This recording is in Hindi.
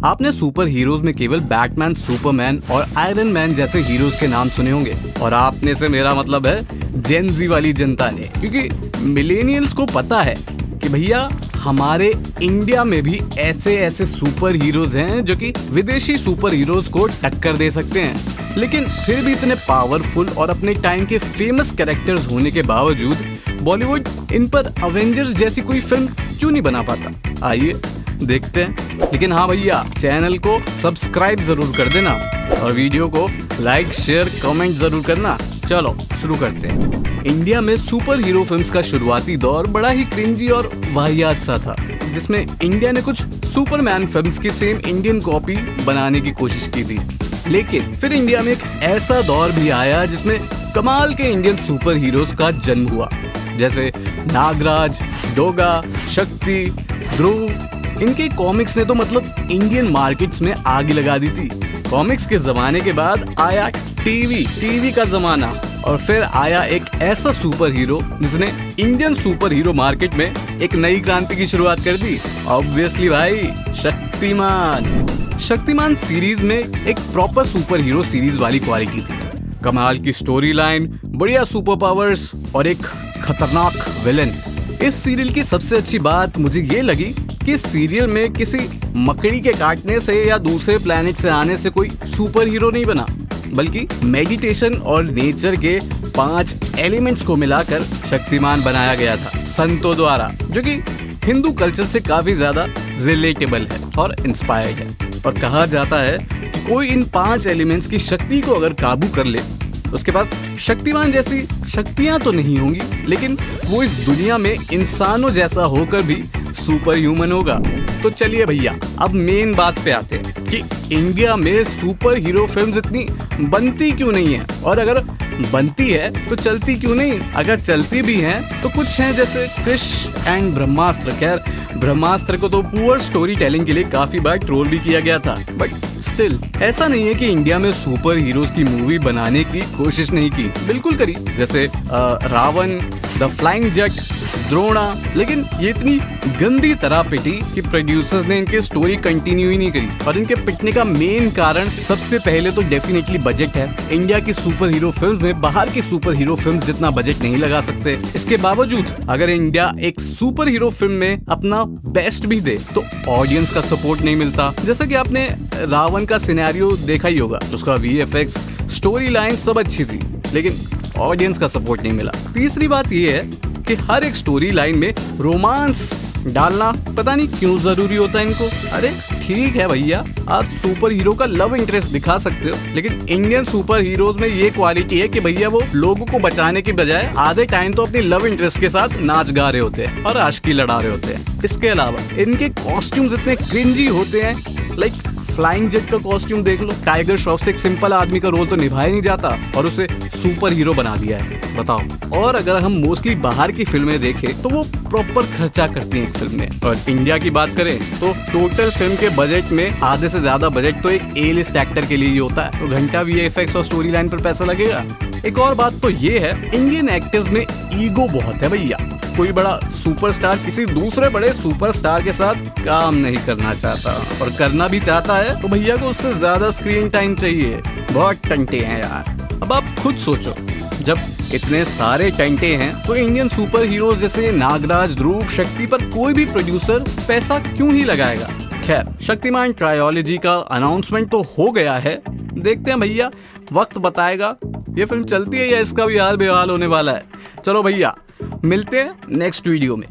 आपने सुपर हीरोज में केवल बैटमैन, सुपरमैन और आयरन मैन जैसे हीरोज के नाम सुने होंगे, और आपने से मेरा मतलब है जेन जी वाली जनता ने, क्योंकि मिलेनियल्स को पता है कि भैया हमारे इंडिया में भी ऐसे ऐसे सुपर हीरोज हैं जो कि विदेशी सुपर हीरोज को टक्कर दे सकते हैं। लेकिन फिर भी इतने पावरफुल और अपने टाइम के फेमस कैरेक्टर्स होने के बावजूद बॉलीवुड इन पर अवेंजर्स जैसी कोई फिल्म क्यों नहीं बना पाता? आइए देखते हैं। लेकिन हाँ भैया, चैनल को सब्सक्राइब जरूर कर देना और वीडियो को लाइक, शेयर, कमेंट जरूर करना। चलो शुरू करते हैं। इंडिया में सुपर हीरो फिल्म्स का शुरुआती दौर बड़ा ही क्रिंजी और वाहियात सा था, जिसमें इंडिया ने कुछ सुपरमैन फिल्म्स की सेम इंडियन कॉपी बनाने की कोशिश की थी। लेकिन फिर इंडिया में एक ऐसा दौर भी आया जिसमें कमाल के इंडियन सुपर हीरोज का जन्म हुआ, जैसे नागराज, डोगा, शक्ति, ध्रुव। इनके कॉमिक्स ने तो मतलब इंडियन मार्केट्स में आग लगा दी थी। कॉमिक्स के जमाने के बाद आया टीवी का जमाना, और फिर आया एक ऐसा सुपर हीरो जिसने इंडियन सुपर हीरो मार्केट में एक नई क्रांति की शुरुआत कर दी। ऑब्वियसली भाई, शक्तिमान सीरीज में एक प्रॉपर सुपर हीरो सीरीज वाली क्वालिटी थी। कमाल की स्टोरी लाइन, बढ़िया सुपर पावर्स और एक खतरनाक विलन। इस सीरियल की सबसे अच्छी बात मुझे ये लगी कि सीरियल में किसी मकड़ी के काटने से या दूसरे प्लेनेट से आने से कोई सुपर हीरो नहीं बना, बल्कि मेडिटेशन और नेचर के 5 एलिमेंट्स को मिलाकर शक्तिमान बनाया गया था संतों द्वारा, जो कि हिंदू कल्चर से काफी ज्यादा रिलेटेबल है और इंस्पायर्ड है। और कहा जाता है कि कोई इन 5 एलिमेंट्स की शक्ति को अगर काबू कर ले, उसके पास शक्तिमान जैसी शक्तियां तो नहीं होंगी, लेकिन वो इस दुनिया में इंसानों जैसा होकर भी सुपर ह्यूमन होगा। तो चलिए भैया, अब मेन बात पे आते हैं कि इंडिया में सुपर हीरो फिल्म्स इतनी बनती क्यों नहीं है, और अगर बनती है तो चलती क्यों नहीं? अगर चलती भी हैं तो कुछ हैं जैसे क्रिश एंड ब्रह्मास्त्र। खैर, ब्रह्मास्त्र को तो पुअर स्टोरी टेलिंग के लिए काफी बार ट्रोल भी किया गया था, बट स्टिल ऐसा नहीं है कि इंडिया में सुपर हीरोज की मूवी बनाने की कोशिश नहीं की, बिल्कुल करी, जैसे रावण, द फ्लाइंग जट, द्रोणा। लेकिन ये इतनी गंदी तरह पिटी कि प्रोड्यूसर्स ने इनकी स्टोरी कंटिन्यू ही नहीं करी। और इनके पिटने का मेन कारण सबसे पहले तो डेफिनेटली बजट है। इंडिया की सुपर हीरो फिल्म्स में बाहर की सुपर हीरो फिल्म्स जितना बजट नहीं लगा सकते। इसके बावजूद अगर इंडिया एक सुपर हीरो फिल्म में अपना बेस्ट भी दे तो ऑडियंस का सपोर्ट नहीं मिलता। जैसा कि आपने रावण का सिनेरियो देखा ही होगा, उसका VFX, स्टोरी लाइन सब अच्छी थी, लेकिन ऑडियंस का सपोर्ट नहीं मिला। तीसरी बात ये है कि हर एक स्टोरी लाइन में रोमांस डालना पता नहीं क्यों जरूरी होता है इनको। अरे ठीक है भैया, आप सुपर हीरो का लव इंटरेस्ट दिखा सकते हो, लेकिन इंडियन सुपर हीरोज में ये क्वालिटी है कि भैया वो लोगों को बचाने की बजाय आधे टाइम तो अपने लव इंटरेस्ट के साथ नाच गा रहे होते हैं और आशिकी लड़ा रहे होते हैं। इसके अलावा इनके कॉस्ट्यूम्स इतने क्रिंजी होते हैं, लाइक फ्लाइंग जेट का कॉस्ट्यूम देख लो, टाइगर श्रॉफ से एक सिंपल आदमी का रोल तो निभाया नहीं जाता और उसे सुपर हीरो बना दिया है, बताओ। और अगर हम मोस्टली बाहर की फिल्में देखें तो वो प्रॉपर खर्चा करती हैं फिल्म में, और इंडिया की बात करें तो टोटल फिल्म के बजट में आधे से ज्यादा बजट तो एक A-लिस्ट एक्टर के लिए ही होता है, तो घंटा VFX और स्टोरी लाइन पर पैसा लगेगा। एक और बात तो ये है, इंडियन एक्टर्स में ईगो बहुत है भैया। कोई बड़ा सुपरस्टार किसी दूसरे बड़े सुपरस्टार के साथ काम नहीं करना चाहता, और करना भी चाहता है तो भैया को उससे ज्यादा स्क्रीन टाइम चाहिए। बहुत टंटे हैं यार। अब आप खुद सोचो, जब इतने सारे टंटे हैं तो इंडियन सुपर हीरोज जैसे नागराज, ध्रुव, शक्ति पर कोई भी प्रोड्यूसर पैसा क्यों ही लगाएगा? खैर, शक्तिमान ट्रायोलॉजी का अनाउंसमेंट तो हो गया है, देखते हैं भैया, वक्त बताएगा ये फिल्म चलती है या इसका भी हाल बेहाल होने वाला है। चलो भैया, मिलते हैं नेक्स्ट वीडियो में।